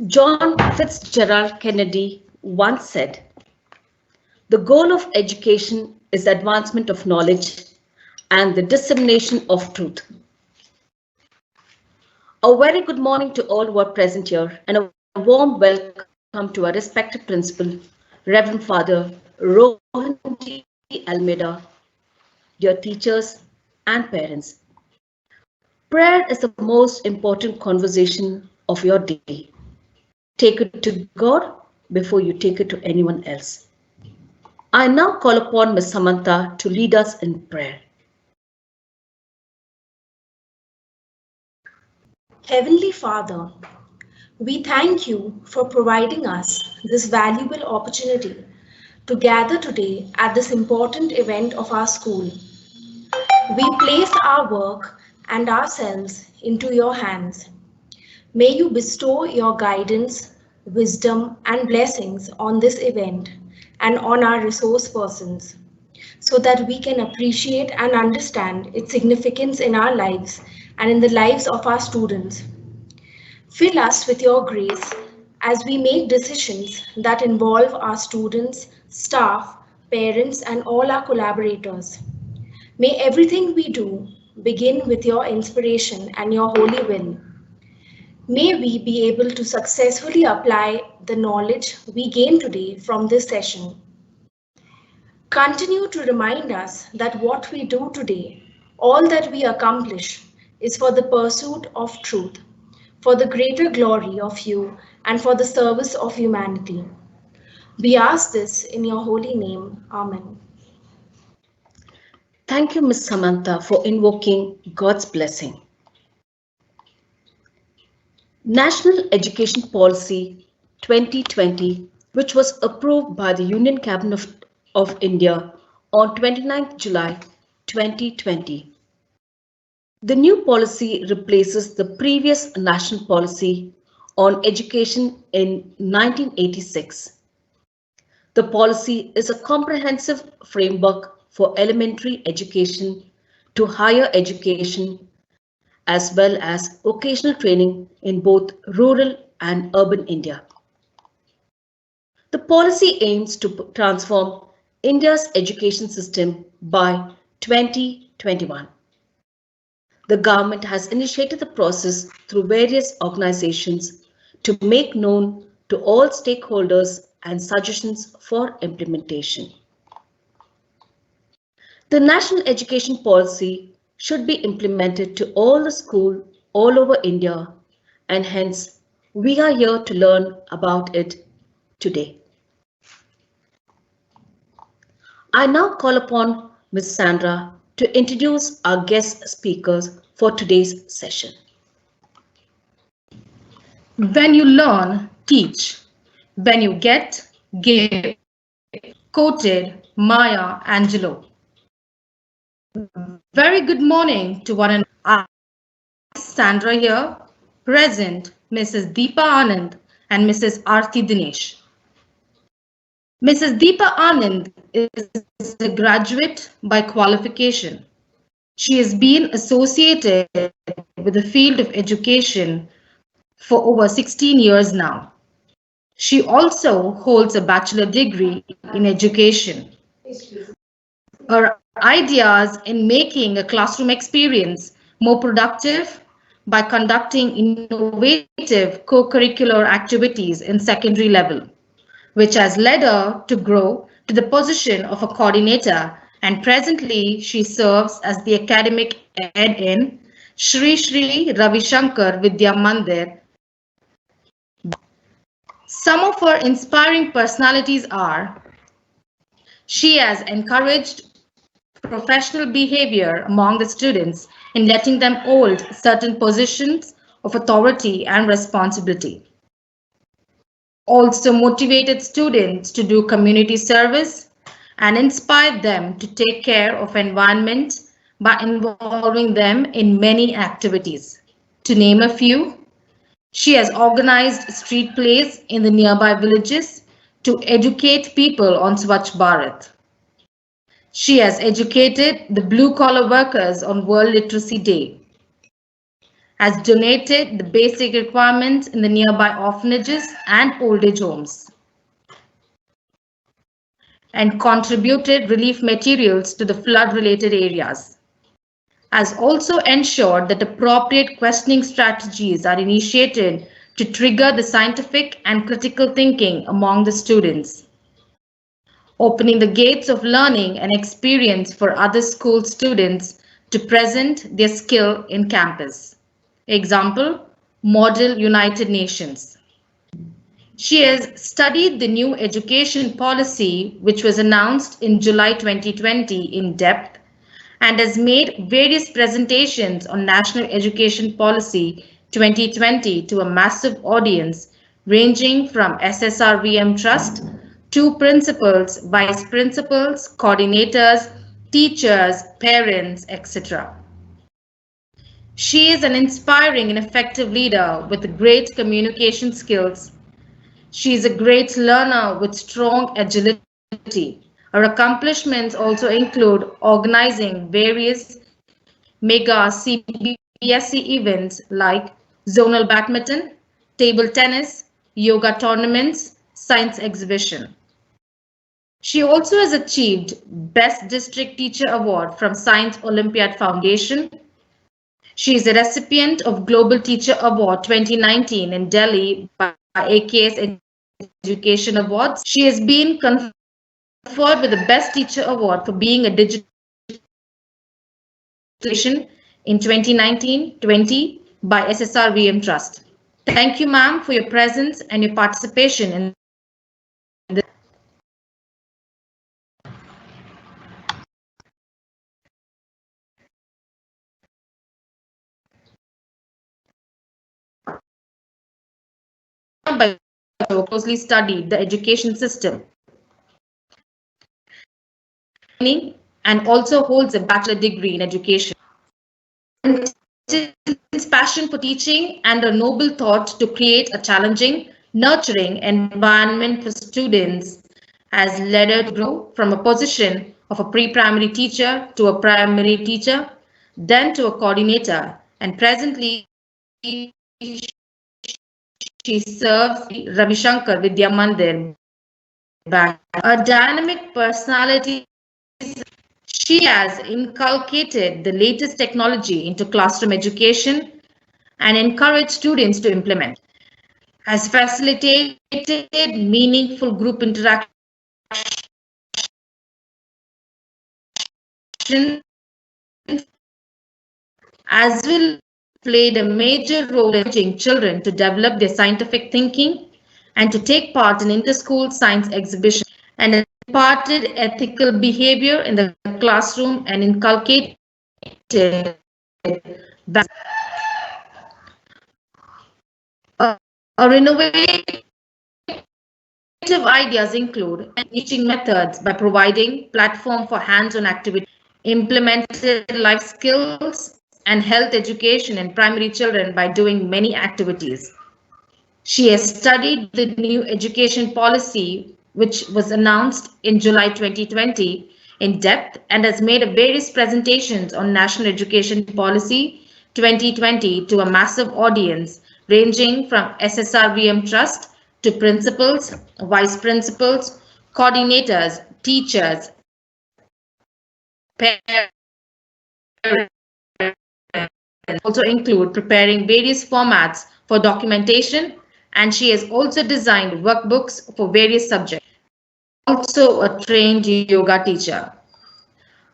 John Fitzgerald Kennedy once said, "The goal of education is the advancement of knowledge and the dissemination of truth." A very good morning to all who are present here, and a warm welcome to our respected principal, Reverend Father Rohan G. Almeida, dear teachers and parents. Prayer is the most important conversation of your day. Take it to God before you take it to anyone else. I now call upon Ms. Samantha to lead us in prayer. Heavenly Father, we thank you for providing us this valuable opportunity to gather today at this important event of our school. We place our work and ourselves into your hands. May you bestow your guidance, wisdom, and blessings on this event and on our resource persons so that we can appreciate and understand its significance in our lives and in the lives of our students. Fill us with your grace as we make decisions that involve our students, staff, parents, and all our collaborators. May everything we do begin with your inspiration and your holy will. May we be able to successfully apply the knowledge we gain today from this session. Continue to remind us that what we do today, all that we accomplish, is for the pursuit of truth, for the greater glory of you, and for the service of humanity. We ask this in your holy name. Amen. Thank you, Ms. Samantha, for invoking God's blessing. National Education Policy 2020, which was approved by the Union Cabinet of India on 29 July 2020. The new policy replaces the previous national policy on education in 1986. The policy is a comprehensive framework for elementary education to higher education as well as vocational training in both rural and urban India. The policy aims to transform India's education system by 2021. The government has initiated the process through various organizations to make known to all stakeholders and suggestions for implementation. The national education policy should be implemented to all the schools all over India, and hence we are here to learn about it today. I now call upon Ms. Sandra to introduce our guest speakers for today's session. When you learn, teach. When you get, give. Quoted Maya Angelou. Very good morning to one and all. Sandra here, present Mrs. Deepa Anand and Mrs. Aarti Dinesh. Mrs. Deepa Anand is a graduate by qualification. She has been associated with the field of education for over 16 years now. She also holds a bachelor degree in education. Her ideas in making a classroom experience more productive by conducting innovative co-curricular activities in secondary level, which has led her to grow to the position of a coordinator, and presently she serves as the academic head in Shri Shri Ravi Shankar Vidya Mandir. Some of her inspiring personalities are: she has encouraged professional behavior among the students in letting them hold certain positions of authority and responsibility. Also motivated students to do community service and inspired them to take care of environment by involving them in many activities. To name a few, she has organized street plays in the nearby villages to educate people on Swachh Bharat. She has educated the blue-collar workers on World Literacy Day. has donated the basic requirements in the nearby orphanages and old age homes, and contributed relief materials to the flood-related areas, has also ensured that appropriate questioning strategies are initiated to trigger the scientific and critical thinking among the students, opening the gates of learning and experience for other school students to present their skill in campus. Example, Model United Nations. She has studied the new education policy, which was announced in July 2020 in depth, and has made various presentations on National Education Policy 2020 to a massive audience ranging from SSRVM Trust to principals, vice principals, coordinators, teachers, parents, etc. She is an inspiring and effective leader with great communication skills. She is a great learner with strong agility. Her accomplishments also include organizing various mega CBSE events like zonal badminton, table tennis, yoga tournaments, science exhibition. She also has achieved Best District Teacher Award from Science Olympiad Foundation. She is a recipient of Global Teacher Award 2019 in Delhi by AKS Education Awards. She has been conferred with the Best Teacher Award for being a digital in 2019-20 by SSRVM Trust. Thank you, ma'am, for your presence and your participation in this. By closely studied the education system and also holds a bachelor degree in education. His passion for teaching and a noble thought to create a challenging, nurturing environment for students has led her to grow from a position of a pre-primary teacher to a primary teacher, then to a coordinator, and presently she serves Ravi Shankar Vidya Mandir. A dynamic personality, she has inculcated the latest technology into classroom education and encouraged students to implement, has facilitated meaningful group interaction, as well played a major role in encouraging children to develop their scientific thinking and to take part in inter-school science exhibitions, and imparted ethical behavior in the classroom and inculcated our innovative ideas include teaching methods by providing platform for hands-on activities, implemented life skills and health education in primary children by doing many activities. She has studied the new education policy, which was announced in July 2020 in depth, and has made various presentations on National Education Policy 2020 to a massive audience ranging from SSRVM Trust to principals, vice principals, coordinators, teachers, parents. Also include preparing various formats for documentation, and she has also designed workbooks for various subjects. Also a trained yoga teacher.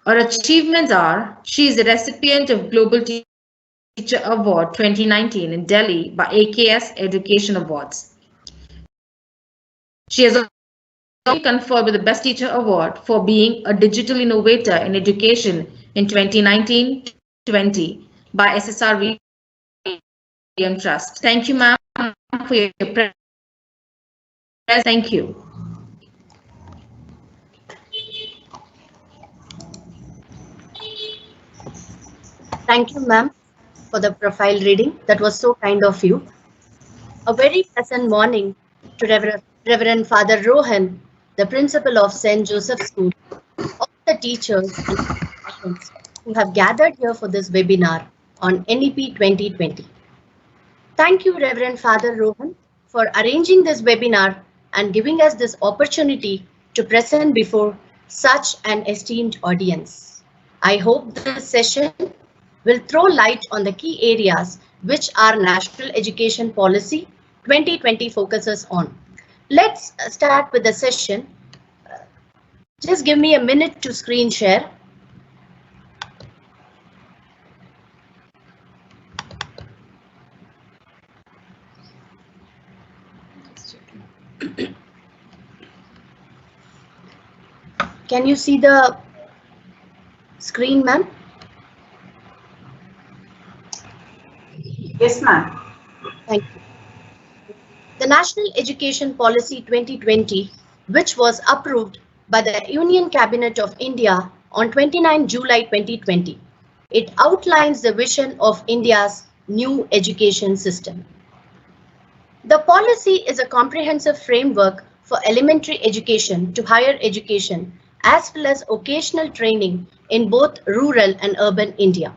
Her achievements are, she is a recipient of Global Teacher Award 2019 in Delhi by AKS Education Awards. She has also been conferred with the Best Teacher Award for being a digital innovator in education in 2019-20 by SSRV Trust. Thank you, ma'am, for your presence. Thank you. Thank you, ma'am, for the profile reading. That was so kind of you. A very pleasant morning to Reverend Father Rohan, the principal of St. Joseph School, all the teachers and students who have gathered here for this webinar on NEP 2020. Thank you, Reverend Father Rohan, for arranging this webinar and giving us this opportunity to present before such an esteemed audience. I hope this session will throw light on the key areas which our National Education Policy 2020 focuses on. Let's start with the session. Just give me a minute to screen share. Can you see the screen, ma'am? Yes, ma'am. Thank you. The National Education Policy 2020, which was approved by the Union Cabinet of India on 29 July 2020. It outlines the vision of India's new education system. The policy is a comprehensive framework for elementary education to higher education, as well as occasional training in both rural and urban India.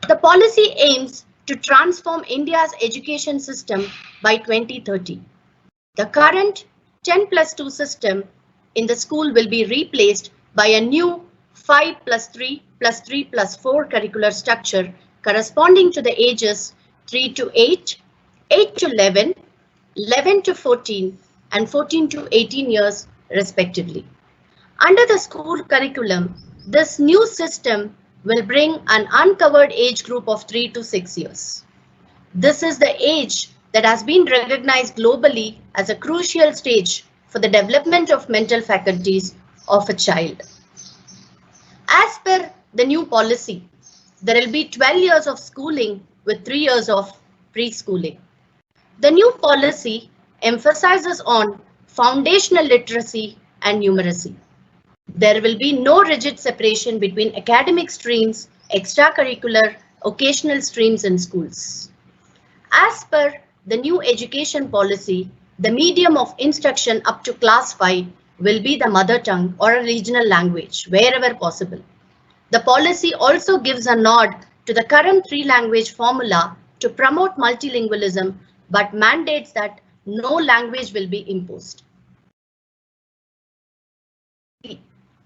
The policy aims to transform India's education system by 2030. The current 10+2 system in the school will be replaced by a new 5+3+3+4 curricular structure corresponding to the ages 3 to 8, 8 to 11, 11 to 14, and 14 to 18 years respectively. Under the school curriculum, this new system will bring an uncovered age group of 3 to 6 years. This is the age that has been recognized globally as a crucial stage for the development of mental faculties of a child. As per the new policy, there will be 12 years of schooling with 3 years of preschooling. The new policy emphasizes on foundational literacy and numeracy. There will be no rigid separation between academic streams, extracurricular, occasional streams in schools. As per the new education policy, the medium of instruction up to class 5 will be the mother tongue or a regional language wherever possible. The policy also gives a nod to the current 3-language formula to promote multilingualism, but mandates that no language will be imposed.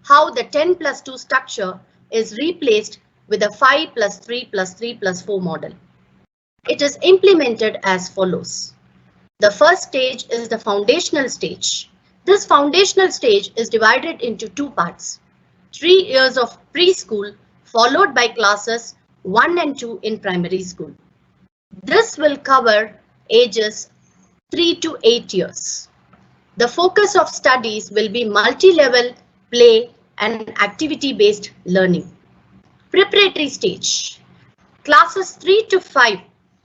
How the 10+2 structure is replaced with a 5+3+3+4 model. It is implemented as follows. The first stage is the foundational stage. This foundational stage is divided into 2 parts. 3 years of preschool followed by classes 1 and 2 in primary school. This will cover ages 3 to 8 years. The focus of studies will be multi-level, play, and activity-based learning. Preparatory stage. Classes 3 to 5,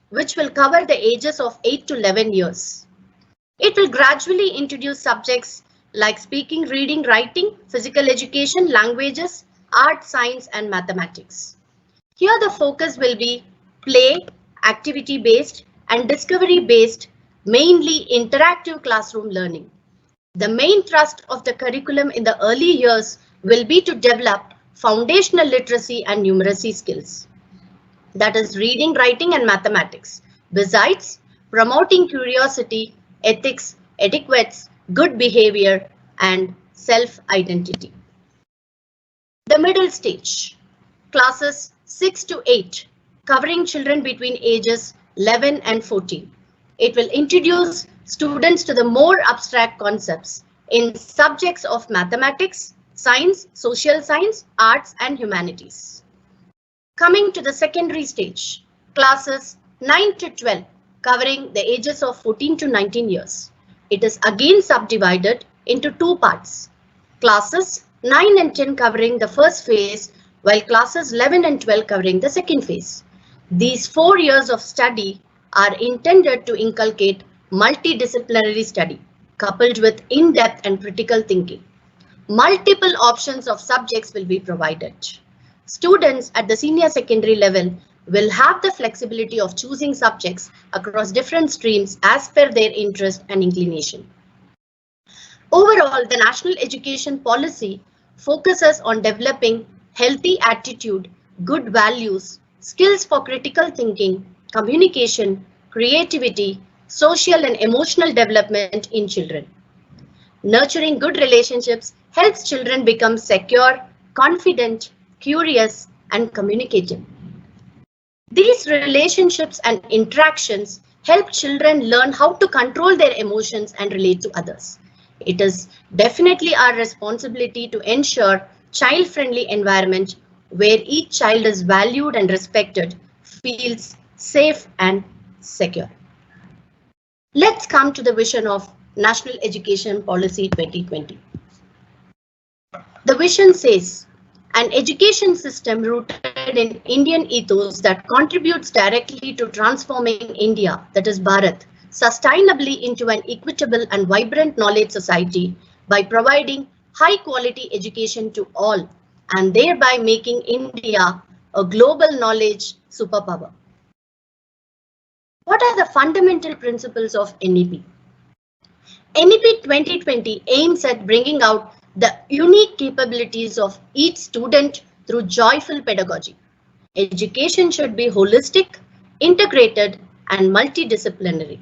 which will cover the ages of 8 to 11 years. It will gradually introduce subjects like speaking, reading, writing, physical education, languages, art, science, and mathematics. Here the focus will be play, activity-based, and discovery-based, mainly interactive classroom learning. The main thrust of the curriculum in the early years will be to develop foundational literacy and numeracy skills. That is reading, writing, and mathematics. Besides, promoting curiosity, ethics, etiquettes, good behavior, and self-identity. The middle stage, classes 6 to 8, covering children between ages 11 and 14. It will introduce students to the more abstract concepts in subjects of mathematics, science, social science, arts, and humanities. Coming to the secondary stage, classes 9 to 12, covering the ages of 14 to 19 years. It is again subdivided into 2 parts. Classes 9 and 10 covering the first phase, while classes 11 and 12 covering the second phase. These 4 years of study are intended to inculcate multidisciplinary study, coupled with in-depth and critical thinking. Multiple options of subjects will be provided. Students at the senior secondary level will have the flexibility of choosing subjects across different streams as per their interest and inclination. Overall, the National Education Policy focuses on developing healthy attitude, good values, skills for critical thinking, communication, creativity, social and emotional development in children. Nurturing good relationships helps children become secure, confident, curious, and communicative. These relationships and interactions help children learn how to control their emotions and relate to others. It is definitely our responsibility to ensure child-friendly environment where each child is valued and respected, feels safe and secure. Let's come to the vision of National Education Policy 2020. The vision says, an education system rooted in Indian ethos that contributes directly to transforming India, that is Bharat, sustainably into an equitable and vibrant knowledge society by providing high quality education to all and thereby making India a global knowledge superpower. What are the fundamental principles of NEP? NEP 2020 aims at bringing out the unique capabilities of each student through joyful pedagogy. Education should be holistic, integrated, and multidisciplinary.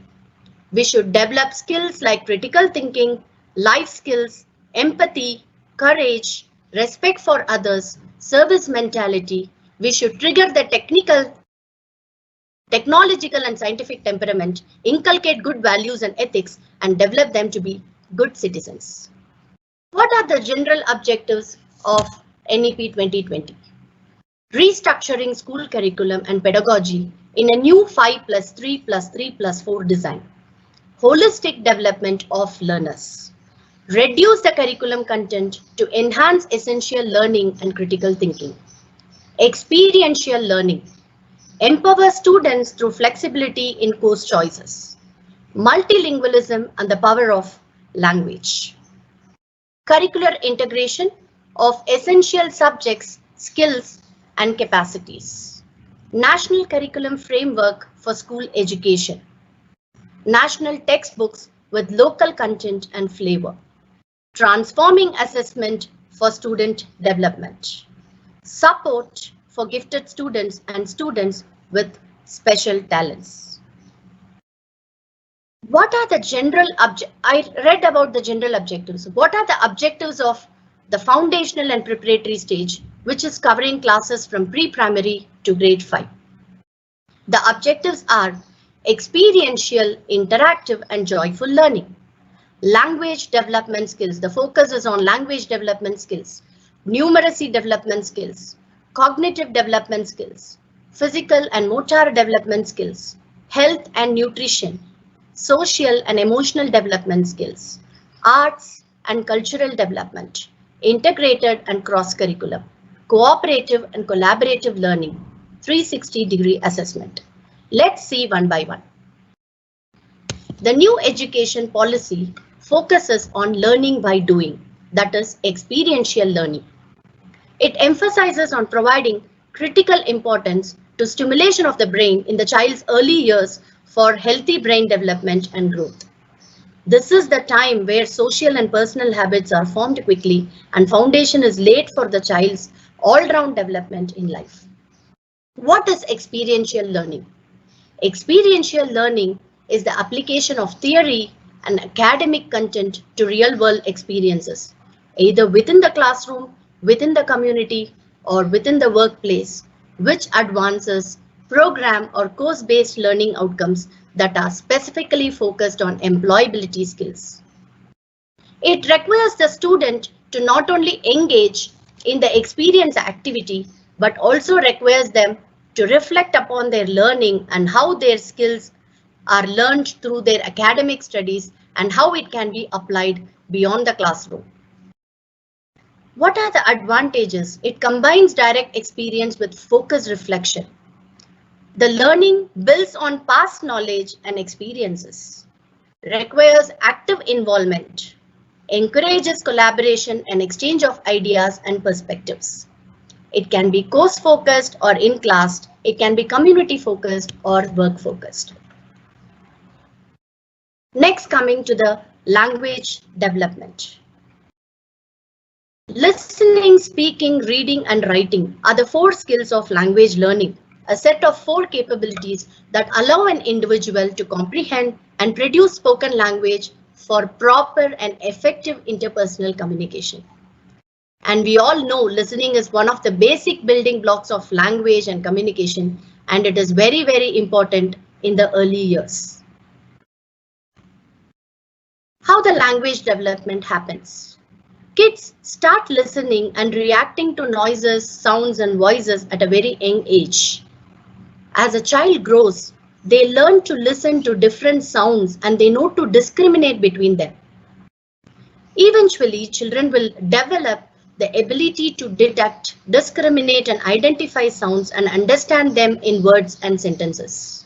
We should develop skills like critical thinking, life skills, empathy, courage, respect for others, service mentality. We should trigger the technological and scientific temperament, inculcate good values and ethics, and develop them to be good citizens. What are the general objectives of NEP 2020? Restructuring school curriculum and pedagogy in a new 5+3+3+4 design. Holistic development of learners. Reduce the curriculum content to enhance essential learning and critical thinking. Experiential learning. Empower students through flexibility in course choices. Multilingualism and the power of language. Curricular integration of essential subjects, skills, and capacities. National curriculum framework for school education. National textbooks with local content and flavor. Transforming assessment for student development. Support for gifted students and students with special talents. What are the general I read about the general objectives. What are the objectives of the foundational and preparatory stage, which is covering classes from pre-primary to grade 5? The objectives are experiential, interactive, and joyful learning. Language development skills. The focus is on language development skills, numeracy development skills, cognitive development skills, physical and motor development skills, health and nutrition, social and emotional development skills, arts and cultural development, integrated and cross-curriculum, cooperative and collaborative learning, 360-degree assessment. Let's see one by one. The new education policy focuses on learning by doing, that is experiential learning. It emphasizes on providing critical importance to stimulation of the brain in the child's early years for healthy brain development and growth. This is the time where social and personal habits are formed quickly and foundation is laid for the child's all-round development in life. What is experiential learning? Experiential learning is the application of theory and academic content to real-world experiences, either within the classroom, within the community, or within the workplace, which advances program or course-based learning outcomes that are specifically focused on employability skills. It requires the student to not only engage in the experience activity, but also requires them to reflect upon their learning and how their skills are learned through their academic studies and how it can be applied beyond the classroom. What are the advantages? It combines direct experience with focused reflection. The learning builds on past knowledge and experiences, requires active involvement, encourages collaboration and exchange of ideas and perspectives. It can be course focused or in class, it can be community focused or work focused. Next, coming to the language development. Listening, speaking, reading, and writing are the 4 skills of language learning a set of 4 capabilities that allow an individual to comprehend and produce spoken language for proper and effective interpersonal communication. And we all know listening is one of the basic building blocks of language and communication, and it is very, very important in the early years. How the language development happens. Kids start listening and reacting to noises, sounds, and voices at a very young age. As a child grows, they learn to listen to different sounds and they know to discriminate between them. Eventually, children will develop the ability to detect, discriminate, and identify sounds and understand them in words and sentences.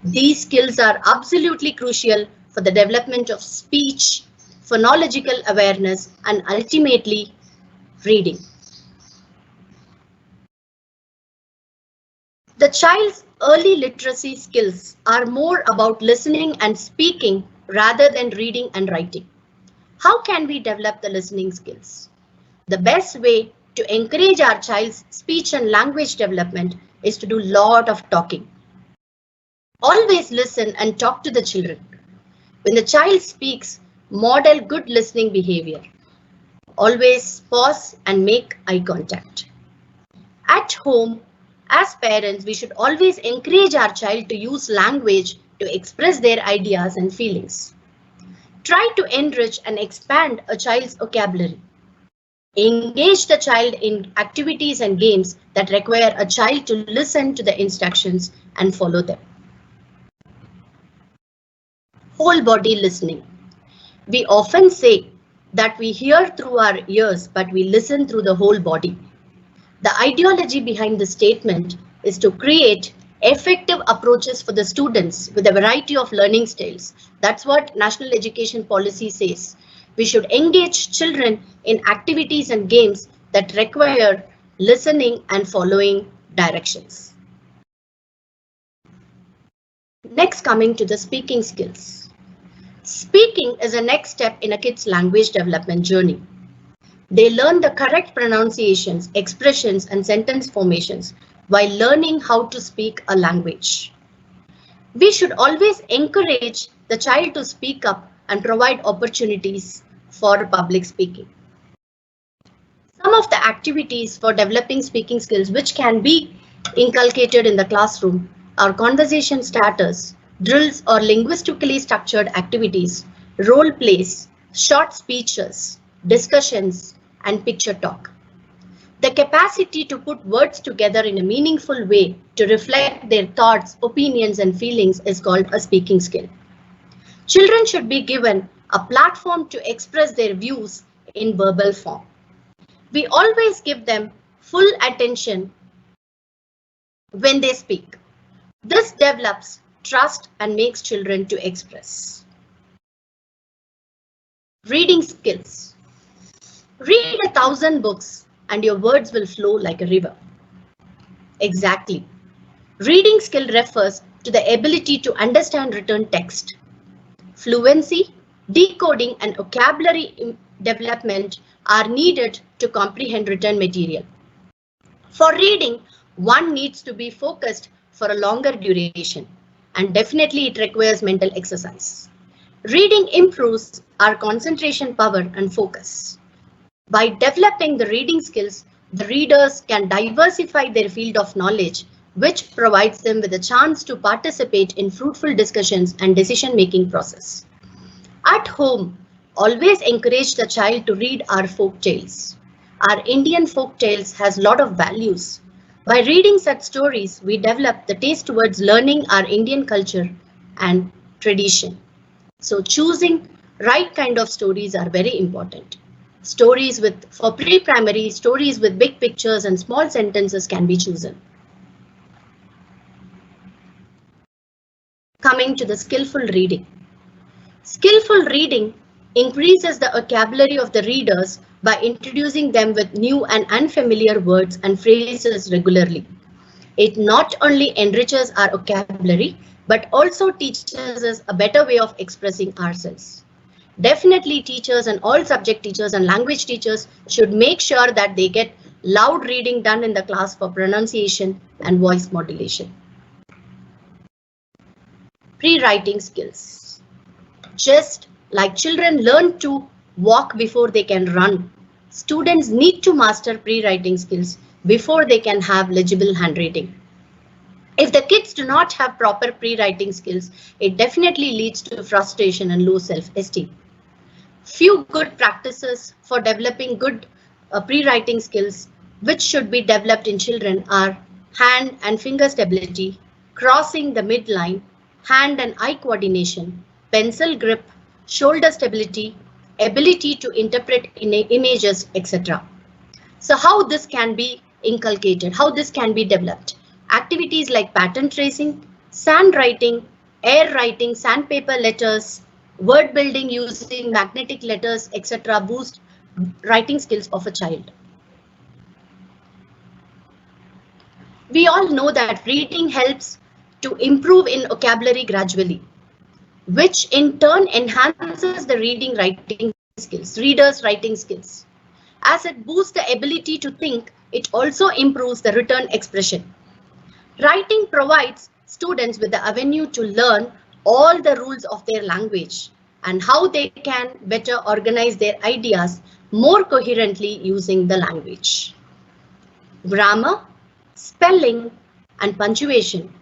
These skills are absolutely crucial for the development of speech, phonological awareness, and ultimately reading. The child's early literacy skills are more about listening and speaking rather than reading and writing. How can we develop the listening skills? The best way to encourage our child's speech and language development is to do a lot of talking. Always listen and talk to the children. When the child speaks, model good listening behavior. Always pause and make eye contact. At home, as parents, we should always encourage our child to use language to express their ideas and feelings. Try to enrich and expand a child's vocabulary. Engage the child in activities and games that require a child to listen to the instructions and follow them. Whole body listening. We often say that we hear through our ears, but we listen through the whole body. The ideology behind the statement is to create effective approaches for the students with a variety of learning styles. That's what National Education Policy says. We should engage children in activities and games that require listening and following directions. Next, coming to the speaking skills. Speaking is a next step in a kid's language development journey. They learn the correct pronunciations, expressions, and sentence formations while learning how to speak a language. We should always encourage the child to speak up and provide opportunities for public speaking. Some of the activities for developing speaking skills which can be inculcated in the classroom are conversation starters, drills or linguistically structured activities, role plays, short speeches, discussions, and picture talk. The capacity to put words together in a meaningful way to reflect their thoughts, opinions, and feelings is called a speaking skill. Children should be given a platform to express their views in verbal form. We always give them full attention when they speak. This develops trust and makes children to express. Reading skills. Read 1,000 books and your words will flow like a river. Exactly. Reading skill refers to the ability to understand written text. Fluency, decoding, and vocabulary development are needed to comprehend written material. For reading, one needs to be focused for a longer duration, and definitely it requires mental exercise. Reading improves our concentration power and focus. By developing the reading skills, the readers can diversify their field of knowledge, which provides them with a chance to participate in fruitful discussions and decision-making process. At home, always encourage the child to read our folk tales. Our Indian folk tales has a lot of values. By reading such stories, we develop the taste towards learning our Indian culture and tradition. So choosing right kind of stories are very important. Stories for pre-primary, stories with big pictures and small sentences can be chosen. Coming to the skillful reading. Skillful reading increases the vocabulary of the readers by introducing them with new and unfamiliar words and phrases regularly. It not only enriches our vocabulary, but also teaches us a better way of expressing ourselves. Definitely teachers and all subject teachers and language teachers should make sure that they get loud reading done in the class for pronunciation and voice modulation. Pre-writing skills. Just like children learn to walk before they can run, students need to master pre-writing skills before they can have legible handwriting. If the kids do not have proper pre-writing skills, it definitely leads to frustration and low self-esteem. Few good practices for developing good pre-writing skills which should be developed in children are hand and finger stability, crossing the midline, hand and eye coordination, pencil grip, shoulder stability, ability to interpret images, etc. So how this can be inculcated, how this can be developed? Activities like pattern tracing, sand writing, air writing, sandpaper letters, word building using magnetic letters, etc. boost writing skills of a child. We all know that reading helps to improve in vocabulary gradually, which in turn enhances the reader's writing skills. As it boosts the ability to think, it also improves the written expression. Writing provides students with the avenue to learn all the rules of their language and how they can better organize their ideas more coherently using the language. Grammar, spelling and punctuation,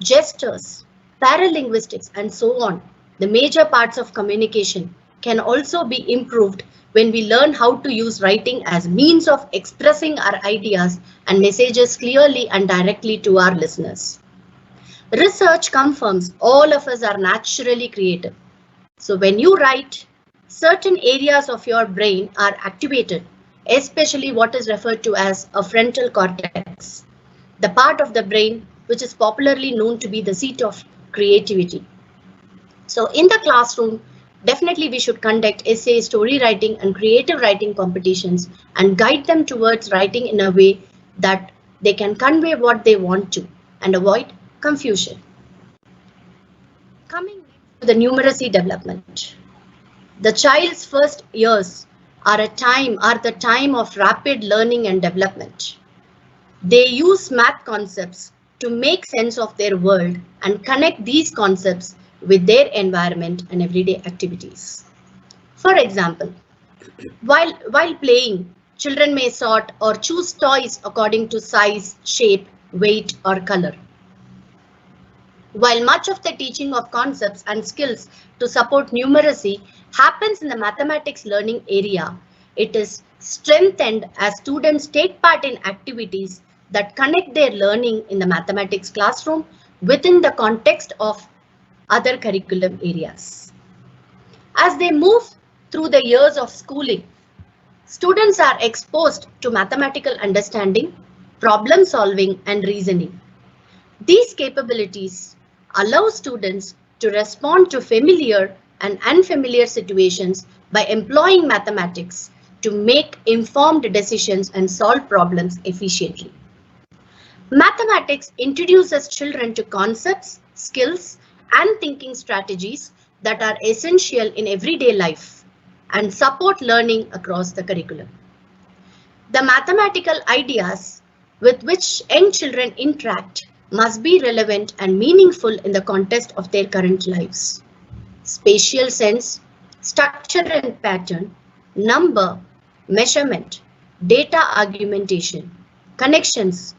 gestures, paralinguistics and so on, the major parts of communication can also be improved when we learn how to use writing as means of expressing our ideas and messages clearly and directly to our listeners. Research confirms all of us are naturally creative. So when you write, certain areas of your brain are activated, especially what is referred to as a frontal cortex, the part of the brain which is popularly known to be the seat of creativity. So in the classroom, definitely we should conduct essay, story writing and creative writing competitions and guide them towards writing in a way that they can convey what they want to and avoid confusion. Coming next to the numeracy development. The child's first years are the time of rapid learning and development. They use math concepts to make sense of their world and connect these concepts with their environment and everyday activities. For example, while playing, children may sort or choose toys according to size, shape, weight, or color. While much of the teaching of concepts and skills to support numeracy happens in the mathematics learning area, it is strengthened as students take part in activities that connect their learning in the mathematics classroom within the context of other curriculum areas. As they move through the years of schooling, students are exposed to mathematical understanding, problem solving, and reasoning. These capabilities allow students to respond to familiar and unfamiliar situations by employing mathematics to make informed decisions and solve problems efficiently. Mathematics introduces children to concepts, skills, and thinking strategies that are essential in everyday life and support learning across the curriculum. The mathematical ideas with which young children interact must be relevant and meaningful in the context of their current lives. Spatial sense, structure and pattern, number, measurement, data argumentation, connections,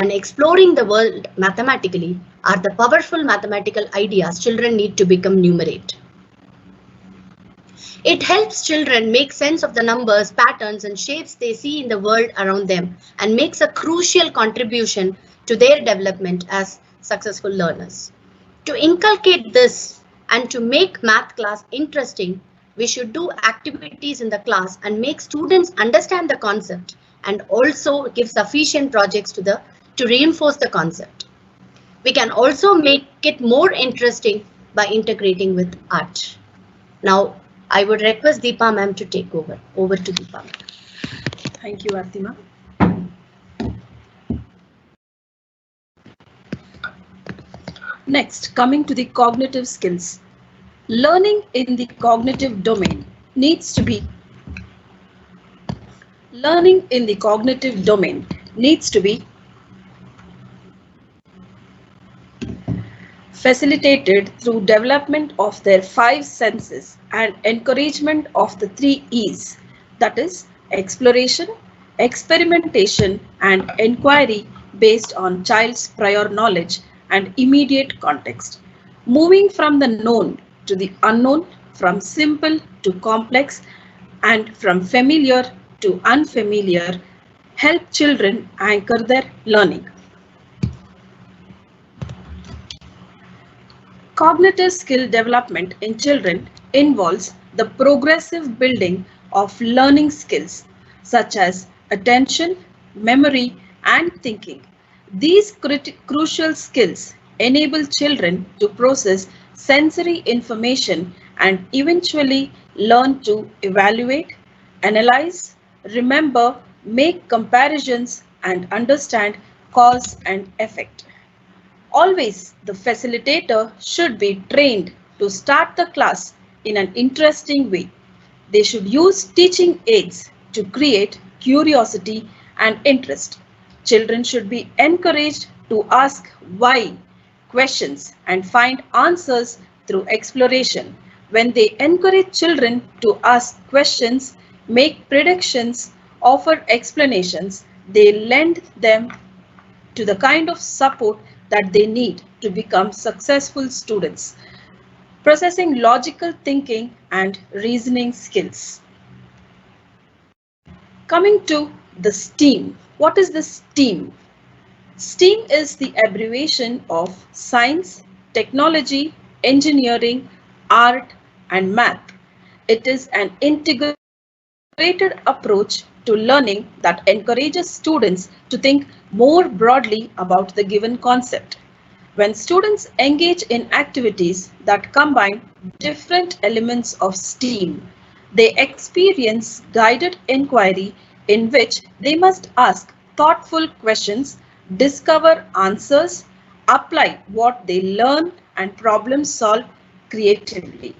and exploring the world mathematically are the powerful mathematical ideas children need to become numerate. It helps children make sense of the numbers, patterns, and shapes they see in the world around them and makes a crucial contribution to their development as successful learners. To inculcate this and to make math class interesting, we should do activities in the class and make students understand the concept and also give sufficient projects to reinforce the concept. We can also make it more interesting by integrating with art. Now, I would request Deepa ma'am to take over. Over to Deepa ma'am. Thank you, Artima. Next, coming to the cognitive skills. Learning in the cognitive domain needs to be Learning in the cognitive domain needs to be facilitated through development of their five senses and encouragement of the three E's, that is, exploration, experimentation, and inquiry based on child's prior knowledge and immediate context. Moving from the known to the unknown, from simple to complex, and from familiar to unfamiliar help children anchor their learning. Cognitive skill development in children involves the progressive building of learning skills such as attention, memory, and thinking. These crucial skills enable children to process sensory information and eventually learn to evaluate, analyze, remember, make comparisons, and understand cause and effect. Always, the facilitator should be trained to start the class in an interesting way. They should use teaching aids to create curiosity and interest. Children should be encouraged to ask why questions and find answers through exploration. When they encourage children to ask questions, make predictions, offer explanations, they lend them to the kind of support that they need to become successful students, processing logical thinking and reasoning skills. Coming to the STEAM. What is the STEAM? STEAM is the abbreviation of science, technology, engineering, art, and math. It is an integrated approach to learning that encourages students to think more broadly about the given concept. When students engage in activities that combine different elements of STEAM, they experience guided inquiry in which they must ask thoughtful questions, discover answers, apply what they learn, and problem solve creatively.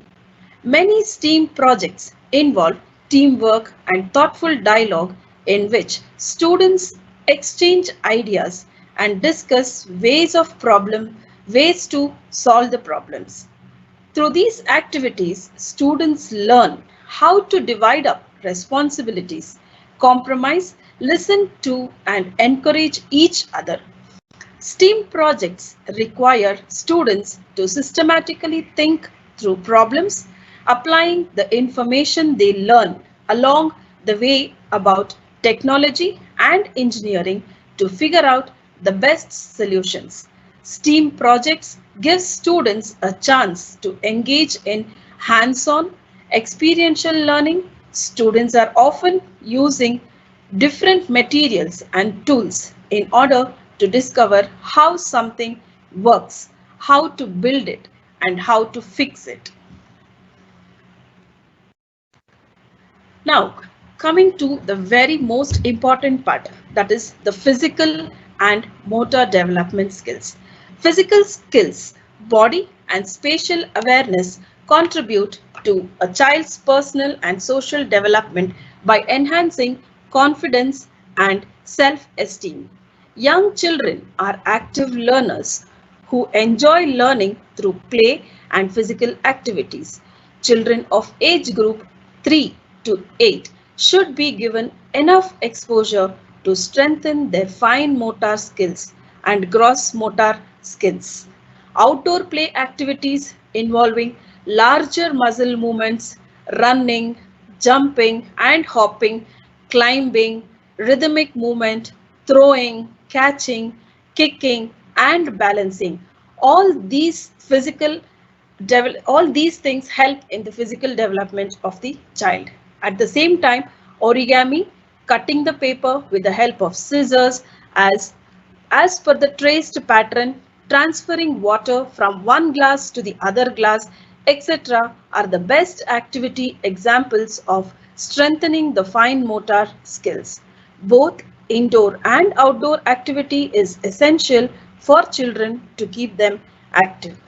Many STEAM projects involve teamwork and thoughtful dialogue in which students exchange ideas and discuss ways to solve the problems. Through these activities, students learn how to divide up responsibilities, compromise, listen to, and encourage each other. STEAM projects require students to systematically think through problems, applying the information they learn along the way about technology and engineering to figure out the best solutions. STEAM projects give students a chance to engage in hands-on experiential learning. Students are often using different materials and tools in order to discover how something works, how to build it, and how to fix it. Now, coming to the very most important part, that is the physical and motor development skills. Physical skills, body and spatial awareness contribute to a child's personal and social development by enhancing confidence and self-esteem. Young children are active learners who enjoy learning through play and physical activities. Children of age group 3 to 8 should be given enough exposure to strengthen their fine motor skills and gross motor skills. Outdoor play activities involving larger muscle movements, running, jumping and hopping, climbing, rhythmic movement, throwing, catching, kicking and balancing. All these all these things help in the physical development of the child. At the same time, origami, cutting the paper with the help of scissors as per the traced pattern, transferring water from one glass to the other glass, etc. are the best activity examples of strengthening the fine motor skills. Both indoor and outdoor activity is essential for children to keep them active.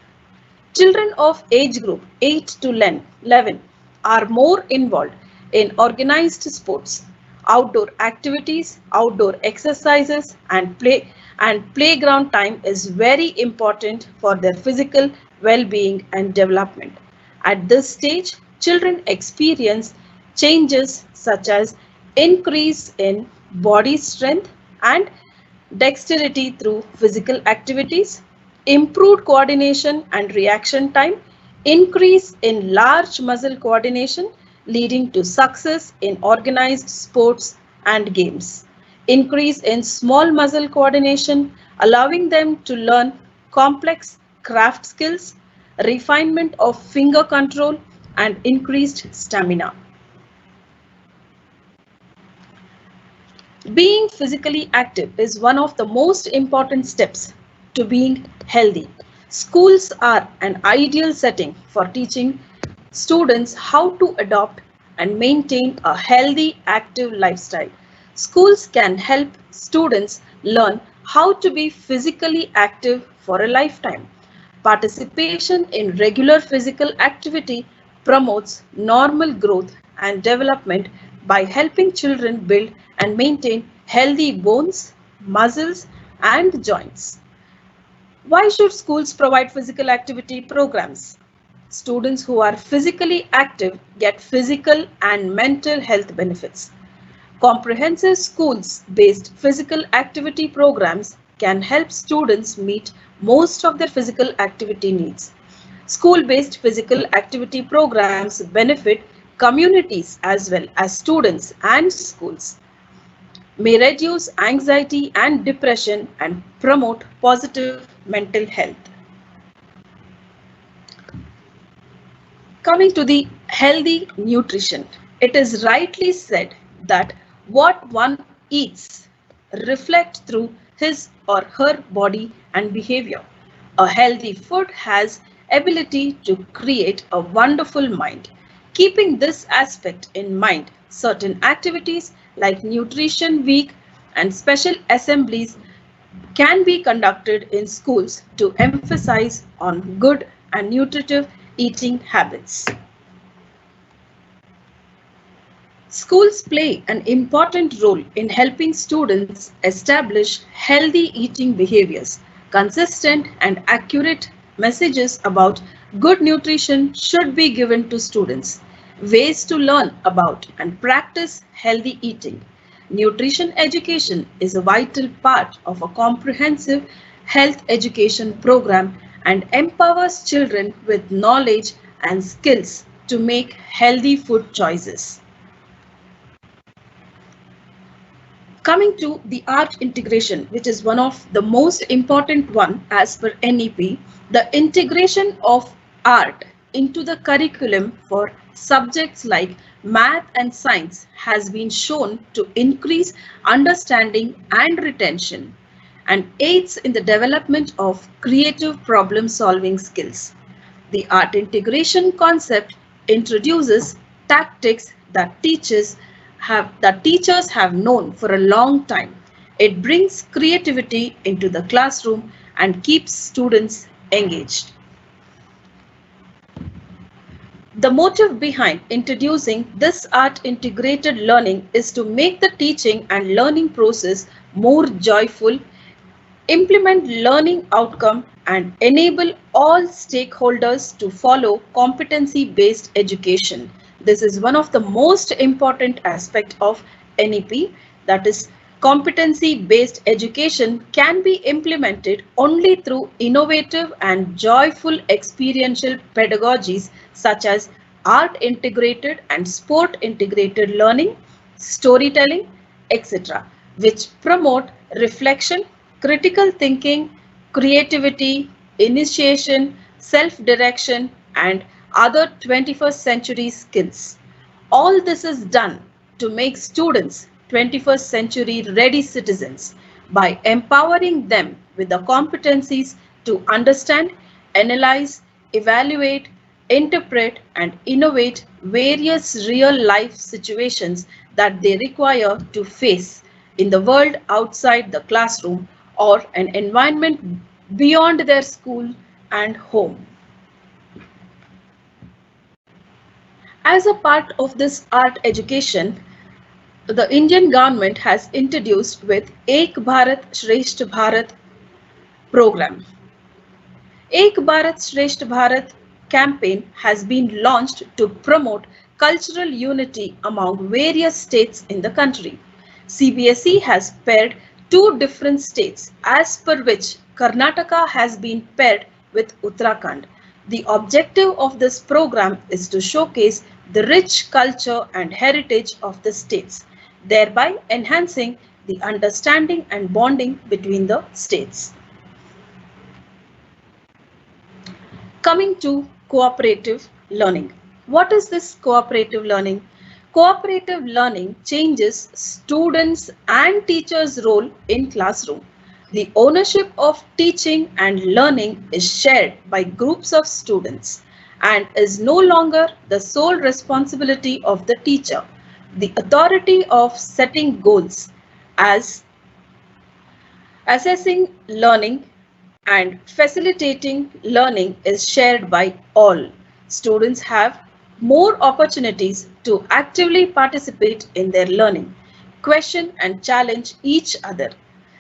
Children of age group 8 to 11 are more involved in organized sports. outdoor activities, outdoor exercises and playground time is very important for their physical well-being and development. At this stage, children experience changes such as increase in body strength and dexterity through physical activities, improved coordination and reaction time, increase in large muscle coordination leading to success in organized sports and games, increase in small muscle coordination allowing them to learn complex craft skills, refinement of finger control and increased stamina. Being physically active is one of the most important steps to being healthy. Schools are an ideal setting for teaching students how to adopt and maintain a healthy, active lifestyle. Schools can help students learn how to be physically active for a lifetime. Participation in regular physical activity promotes normal growth and development by helping children build and maintain healthy bones, muscles, and joints. Why should schools provide physical activity programs? Students who are physically active get physical and mental health benefits. Comprehensive schools-based physical activity programs can help students meet most of their physical activity needs. School-based physical activity programs benefit communities as well as students and schools, may reduce anxiety and depression and promote positive mental health. Coming to the healthy nutrition, it is rightly said that what one eats reflects through his or her body and behavior. A healthy food has ability to create a wonderful mind. Keeping this aspect in mind, certain activities like Nutrition Week and special assemblies can be conducted in schools to emphasize on good and nutritive eating habits. Schools play an important role in helping students establish healthy eating behaviors. Consistent and accurate messages about good nutrition should be given to students. Ways to learn about and practice healthy eating. Nutrition education is a vital part of a comprehensive health education program and empowers children with knowledge and skills to make healthy food choices. Coming to the art integration, which is one of the most important one as per NEP, the integration of art into the curriculum for subjects like math and science has been shown to increase understanding and retention and aids in the development of creative problem solving skills. The art integration concept introduces tactics that teachers have known for a long time. It brings creativity into the classroom and keeps students engaged. The motive behind introducing this art integrated learning is to make the teaching and learning process more joyful, implement learning outcome and enable all stakeholders to follow competency-based education. This is one of the most important aspect of NEP, that is competency-based education can be implemented only through innovative and joyful experiential pedagogies such as art integrated and sport integrated learning, storytelling, etc., which promote reflection, critical thinking, creativity, initiation, self-direction, and other 21st century skills. All this is done to make students 21st century ready citizens by empowering them with the competencies to understand, analyze, evaluate, interpret, and innovate various real life situations that they require to face in the world outside the classroom or an environment beyond their school and home. As a part of this art education, the Indian government has introduced with Ek Bharat Shresth Bharat program. Ek Bharat Shresth Bharat campaign has been launched to promote cultural unity among various states in the country. CBSE has paired two different states as per which Karnataka has been paired with Uttarakhand. The objective of this program is to showcase the rich culture and heritage of the states, thereby enhancing the understanding and bonding between the states. Coming to cooperative learning. What is this cooperative learning? Cooperative learning changes students' and teachers' role in classroom. The ownership of teaching and learning is shared by groups of students and is no longer the sole responsibility of the teacher. The authority of setting goals as assessing learning and facilitating learning is shared by all. Students have more opportunities to actively participate in their learning, question and challenge each other,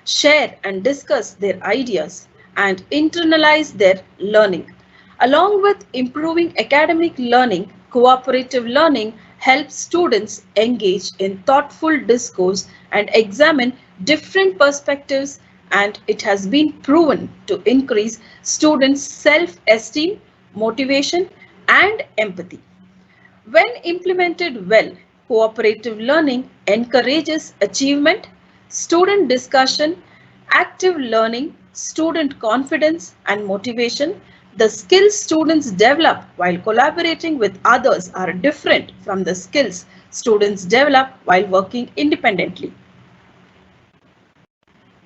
share and discuss their ideas, and internalize their learning. Along with improving academic learning, cooperative learning helps students engage in thoughtful discourse and examine different perspectives, and it has been proven to increase students' self-esteem, motivation, and empathy. When implemented well, cooperative learning encourages achievement, student discussion, active learning, student confidence and motivation. The skills students develop while collaborating with others are different from the skills students develop while working independently.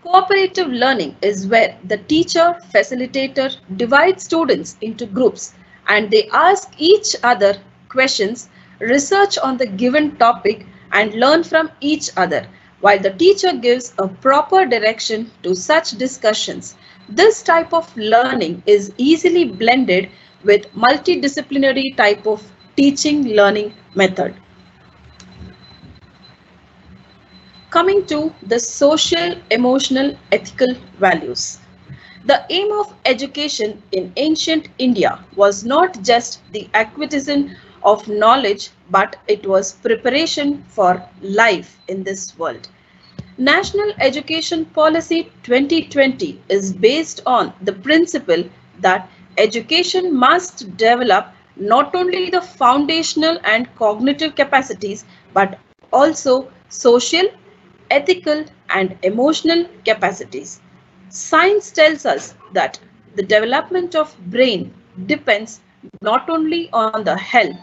Cooperative learning is where the teacher facilitator divides students into groups and they ask each other questions, research on the given topic, and learn from each other, while the teacher gives a proper direction to such discussions. This type of learning is easily blended with multidisciplinary type of teaching learning method. Coming to the social, emotional, ethical values. The aim of education in ancient India was not just the acquisition of knowledge, but it was preparation for life in this world. National Education Policy 2020 is based on the principle that education must develop not only the foundational and cognitive capacities but also social, ethical, and emotional capacities. Science tells us that the development of brain depends not only on the health,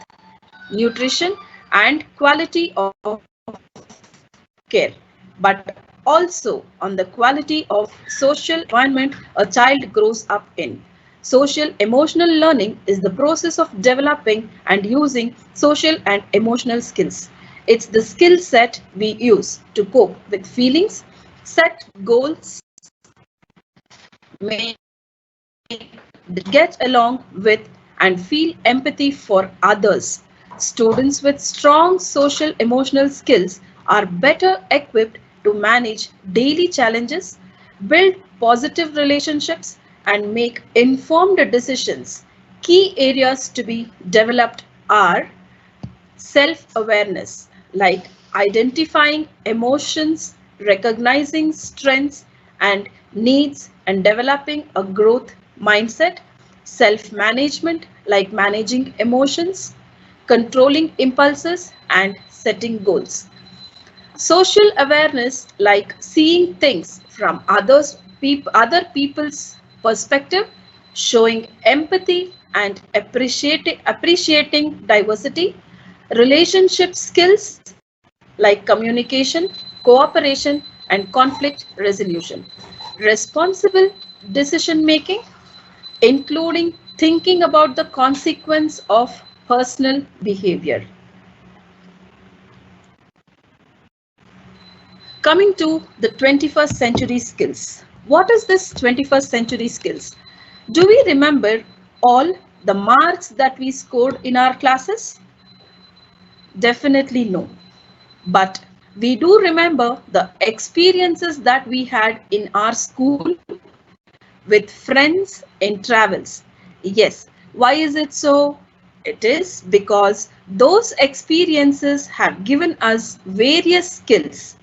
nutrition, and quality of care, but also on the quality of social environment a child grows up in. Social emotional learning is the process of developing and using social and emotional skills. It's the skill set we use to cope with feelings, set goals, make, get along with, and feel empathy for others. Students with strong social emotional skills are better equipped to manage daily challenges, build positive relationships, and make informed decisions. Key areas to be developed are self-awareness, like identifying emotions, recognizing strengths and needs, and developing a growth mindset, self-management, like managing emotions, controlling impulses, and setting goals. Social awareness, like seeing things from other people's perspective, showing empathy and appreciating diversity. Relationship skills like communication, cooperation, and conflict resolution. Responsible decision making, including thinking about the consequence of personal behavior. Coming to the 21st century skills. What is this 21st century skills? Do we remember all the marks that we scored in our classes? Definitely no. But We do remember the experiences that we had in our school with friends in travels. Yes, why is it so? It is because those experiences have given us various skills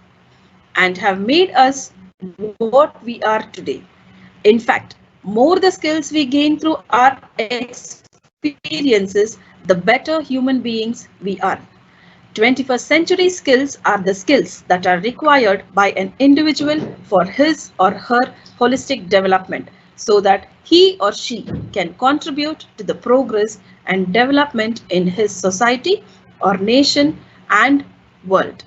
and have made us what we are today. In fact, more the skills we gain through our experiences, the better human beings we are. 21st century skills are the skills that are required by an individual for his or her holistic development so that he or she can contribute to the progress and development in his society or nation and world.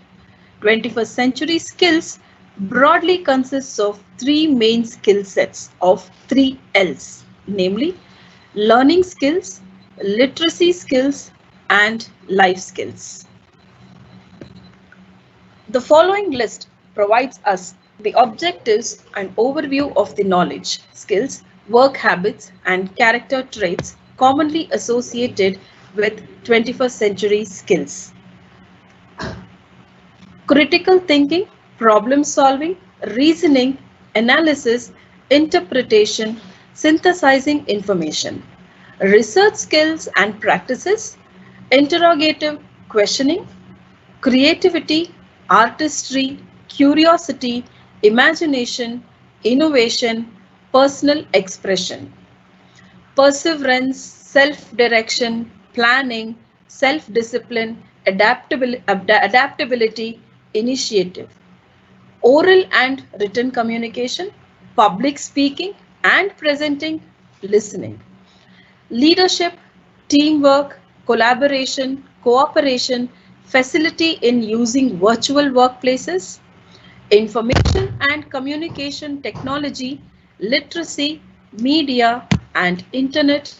21st century skills broadly consists of three main skill sets of three L's, namely learning skills, literacy skills, and life skills. The following list provides us the objectives and overview of the knowledge, skills, work habits, and character traits commonly associated with 21st century skills. Critical thinking, problem solving, reasoning, analysis, interpretation, synthesizing information. Research skills and practices, interrogative questioning, creativity, artistry, curiosity, imagination, innovation, personal expression, perseverance, self direction, planning, self discipline, adaptability, initiative, oral and written communication, public speaking and presenting, listening, leadership, teamwork, collaboration, cooperation, facility in using virtual workplaces, information and communication technology, literacy, media and internet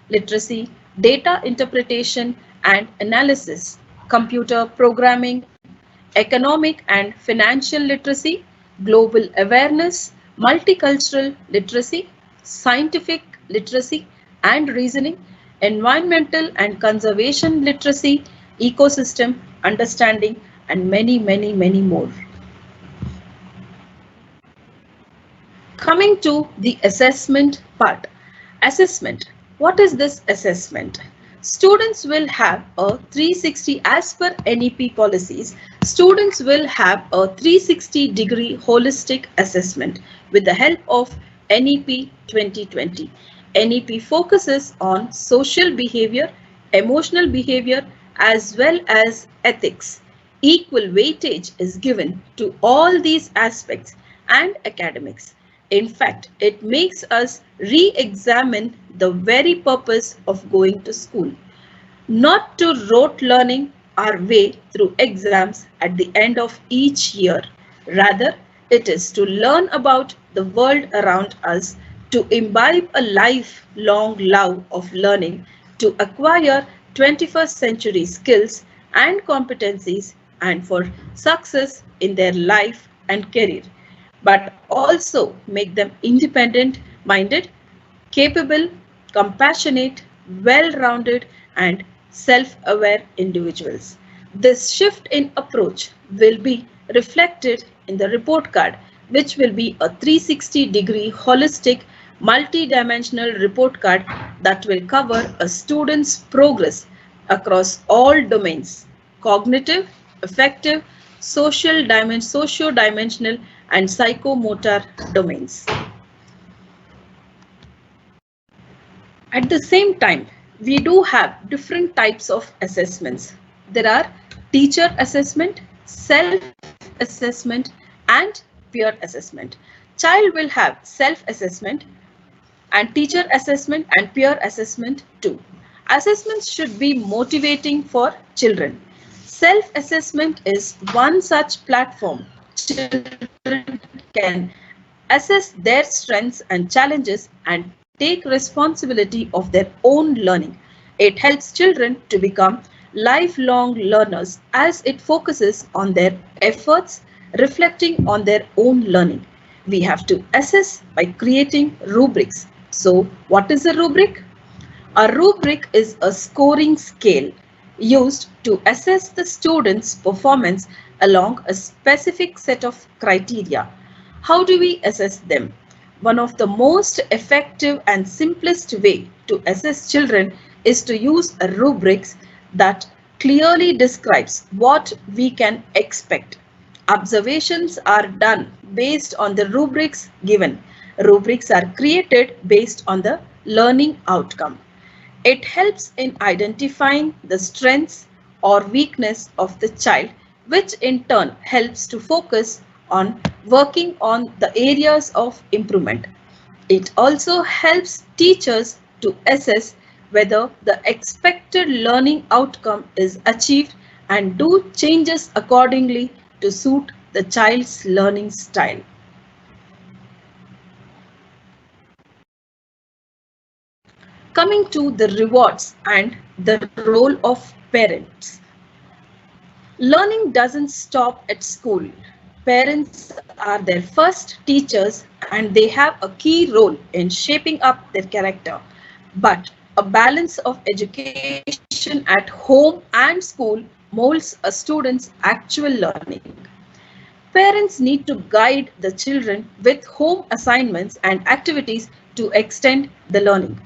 literacy, data interpretation and analysis, computer programming, economic and financial literacy, global awareness, multicultural literacy, scientific literacy and reasoning, environmental and conservation literacy, ecosystem understanding, and many, many, many more. Coming to the assessment part. Assessment. What is this assessment? Students will have a 360 as per NEP policies. Students will have a 360-degree holistic assessment with the help of NEP 2020. NEP focuses on social behavior, emotional behavior, as well as ethics. Equal weightage is given to all these aspects and academics. In fact, it makes us re-examine the very purpose of going to school. Not to rote learning our way through exams at the end of each year. Rather, it is to learn about the world around us, to imbibe a lifelong love of learning, to acquire 21st century skills and competencies, and for success in their life and career, but also make them independent minded, capable, compassionate, well rounded, and self aware individuals. This shift in approach will be reflected in the report card, which will be a 360-degree holistic multi-dimensional report card that will cover a student's progress across all domains: cognitive, affective, socio-dimensional, and psychomotor domains. At the same time, we do have different types of assessments. There are teacher assessment, self-assessment, and peer assessment. Child will have self-assessment and teacher assessment and peer assessment too. Assessments should be motivating for children. Self-assessment is one such platform. Children can assess their strengths and challenges and take responsibility of their own learning. It helps children to become lifelong learners as it focuses on their efforts, reflecting on their own learning. We have to assess by creating rubrics. So, what is a rubric? A rubric is a scoring scale used to assess the student's performance along a specific set of criteria. How do we assess them? One of the most effective and simplest way to assess children is to use rubrics that clearly describes what we can expect. Observations are done based on the rubrics given. Rubrics are created based on the learning outcome. It helps in identifying the strengths or weakness of the child, which in turn helps to focus on working on the areas of improvement. It also helps teachers to assess whether the expected learning outcome is achieved and do changes accordingly to suit the child's learning style. Coming to the rewards and the role of parents. Learning doesn't stop at school. Parents are their first teachers and they have a key role in shaping up their character. But a balance of education at home and school molds a student's actual learning. Parents need to guide the children with home assignments and activities to extend the learning.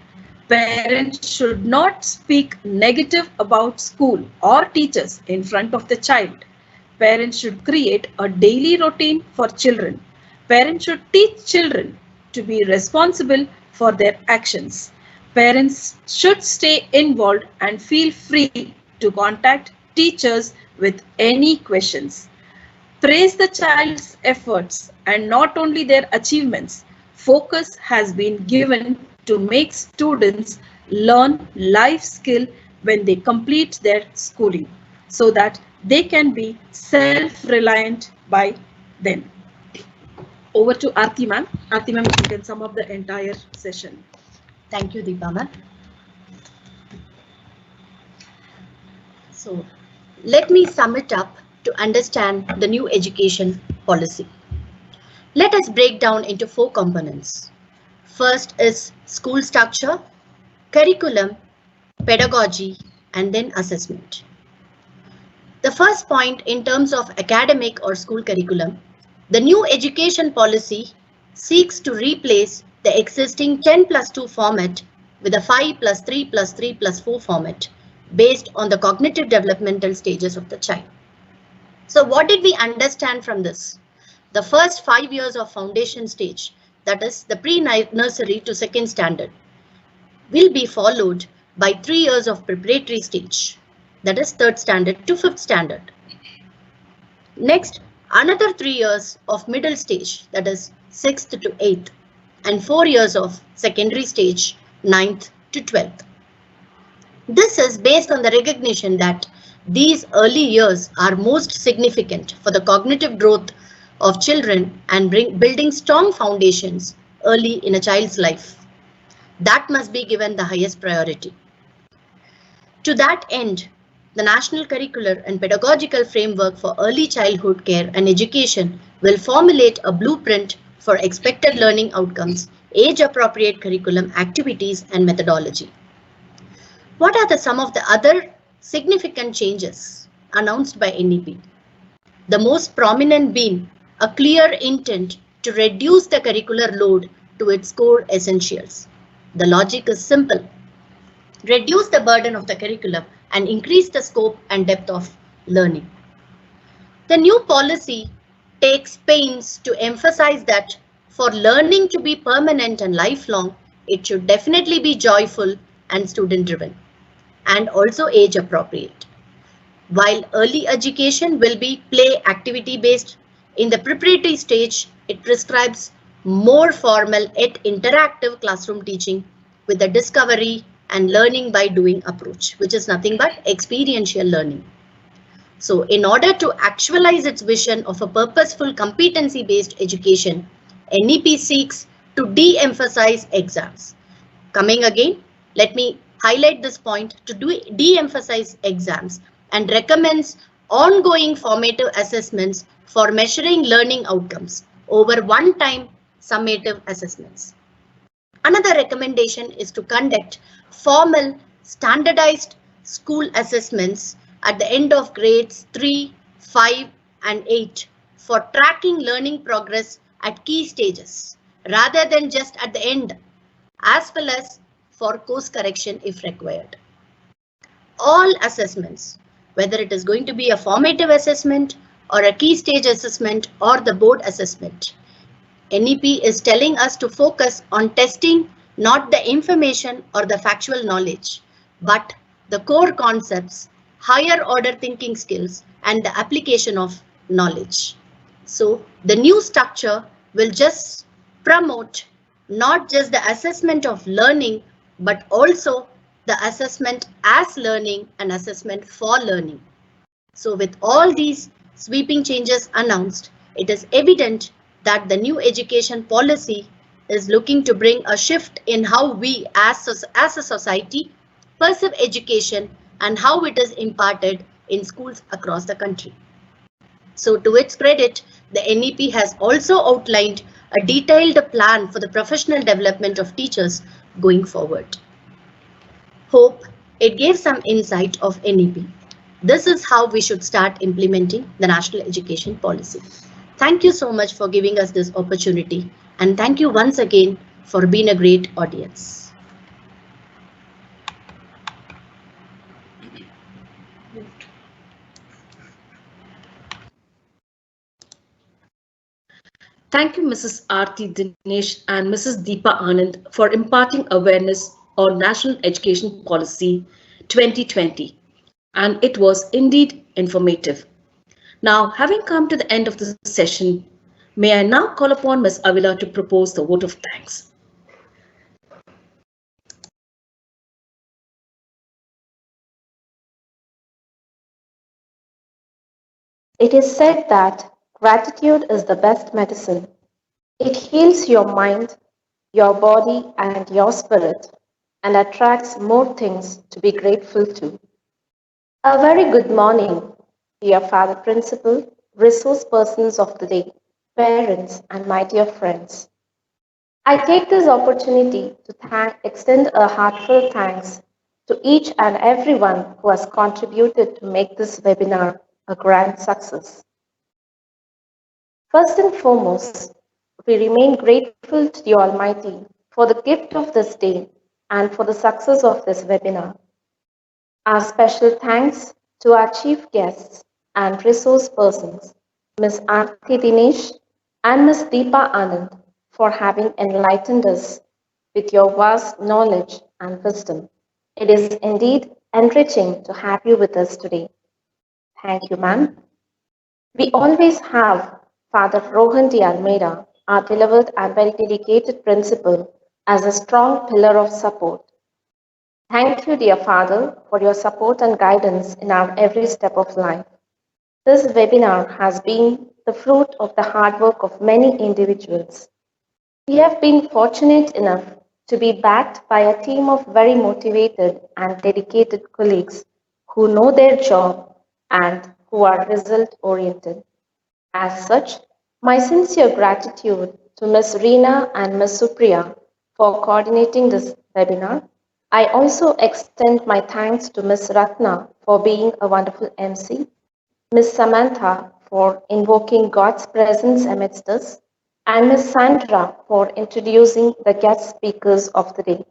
Parents should not speak negative about school or teachers in front of the child. Parents should create a daily routine for children. Parents should teach children to be responsible for their actions. Parents should stay involved and feel free to contact teachers with any questions. Praise the child's efforts and not only their achievements. Focus has been given to make students learn life skill when they complete their schooling so that they can be self-reliant by then. Over to Aarti ma'am. Aarti ma'am, you can sum up the entire session. Thank you, Deepa ma'am. So, let me sum it up to understand the new education policy. Let us break down into 4 components. First is school structure, curriculum, pedagogy, and then assessment. The first point in terms of academic or school curriculum, the new education policy seeks to replace the existing 10+2 format with a 5+3+3+4 format based on the cognitive developmental stages of the child. So what did we understand from this? The first 5 years of foundation stage, that is the pre-nursery to second standard, will be followed by 3 years of preparatory stage, that is third standard to fifth standard. Next, another 3 years of middle stage, that is 6th to 8th, and 4 years of secondary stage, 9th to 12th. This is based on the recognition that these early years are most significant for the cognitive growth of children and building strong foundations early in a child's life. That must be given the highest priority. To that end, the National Curricular and Pedagogical Framework for Early Childhood Care and Education will formulate a blueprint for expected learning outcomes, age-appropriate curriculum, activities, and methodology. What are some of the other significant changes announced by NEP? The most prominent being a clear intent to reduce the curricular load to its core essentials. The logic is simple. Reduce the burden of the curriculum and increase the scope and depth of learning. The new policy takes pains to emphasize that for learning to be permanent and lifelong, it should definitely be joyful and student-driven, and also age-appropriate. While early education will be play activity-based, in the preparatory stage, it prescribes more formal yet interactive classroom teaching with the discovery and learning by doing approach, which is nothing but experiential learning. So in order to actualize its vision of a purposeful competency-based education, NEP seeks to de-emphasize exams. Coming again, let me highlight this point to de-emphasize exams and recommends ongoing formative assessments for measuring learning outcomes over one-time summative assessments. Another recommendation is to conduct formal standardized school assessments at the end of grades 3, 5 and 8 for tracking learning progress at key stages rather than just at the end, as well as for course correction if required. All assessments, whether it is going to be a formative assessment or a key stage assessment or the board assessment, NEP is telling us to focus on testing not the information or the factual knowledge, but the core concepts, higher order thinking skills, and the application of knowledge. So the new structure will just promote not just the assessment of learning, but also the assessment as learning and assessment for learning. So with all these sweeping changes announced, it is evident that the new education policy is looking to bring a shift in how we as a society perceive education and how it is imparted in schools across the country. So to its credit, the NEP has also outlined a detailed plan for the professional development of teachers going forward. Hope it gave some insight of NEP. This is how we should start implementing the national education policy. Thank you so much for giving us this opportunity, and thank you once again for being a great audience. Thank you, Mrs. Aarti Dinesh and Mrs. Deepa Anand, for imparting awareness on National Education Policy 2020. And it was indeed informative. Now, having come to the end of the session, may I now call upon Ms. Avila to propose the vote of thanks. It is said that gratitude is the best medicine. It heals your mind, your body, and your spirit, and attracts more things to be grateful to. A very good morning, dear Father Principal, resource persons of the day, parents, and my dear friends. I take this opportunity to extend a heartfelt thanks to each and everyone who has contributed to make this webinar a grand success. First and foremost, we remain grateful to the Almighty for the gift of this day and for the success of this webinar. Our special thanks to our chief guests and resource persons, Ms. Aarti Dinesh and Ms. Deepa Anand, for having enlightened us with your vast knowledge and wisdom. It is indeed enriching to have you with us today. Thank you, ma'am. We always have Father Rohan de Almeida, our beloved and very dedicated principal, as a strong pillar of support. Thank you, dear Father, for your support and guidance in our every step of life. This webinar has been the fruit of the hard work of many individuals. We have been fortunate enough to be backed by a team of very motivated and dedicated colleagues who know their job and who are result oriented. As such, my sincere gratitude to Ms. Reena and Ms. Supriya for coordinating this webinar. I also extend my thanks to Ms. Ratna for being a wonderful MC, Ms. Samantha for invoking God's presence amidst us, and Ms. Sandra for introducing the guest speakers of the day.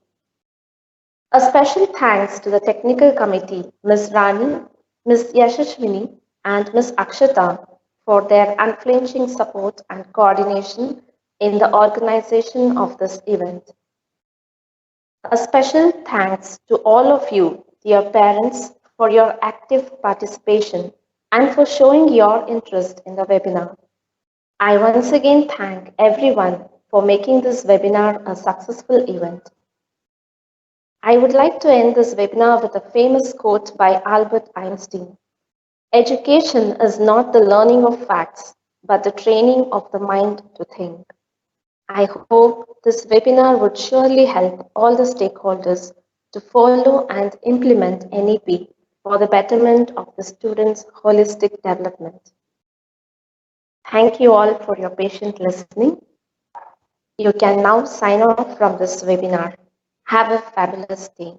A special thanks to the technical committee, Ms. Rani, Ms. Yashashwini, and Ms. Akshata for their unflinching support and coordination in the organization of this event. A special thanks to all of you, dear parents, for your active participation and for showing your interest in the webinar. I once again thank everyone for making this webinar a successful event. I would like to end this webinar with a famous quote by Albert Einstein. Education is not the learning of facts, but the training of the mind to think. I hope this webinar would surely help all the stakeholders to follow and implement NEP for the betterment of the students' holistic development. Thank you all for your patient listening. You can now sign off from this webinar. Have a fabulous day.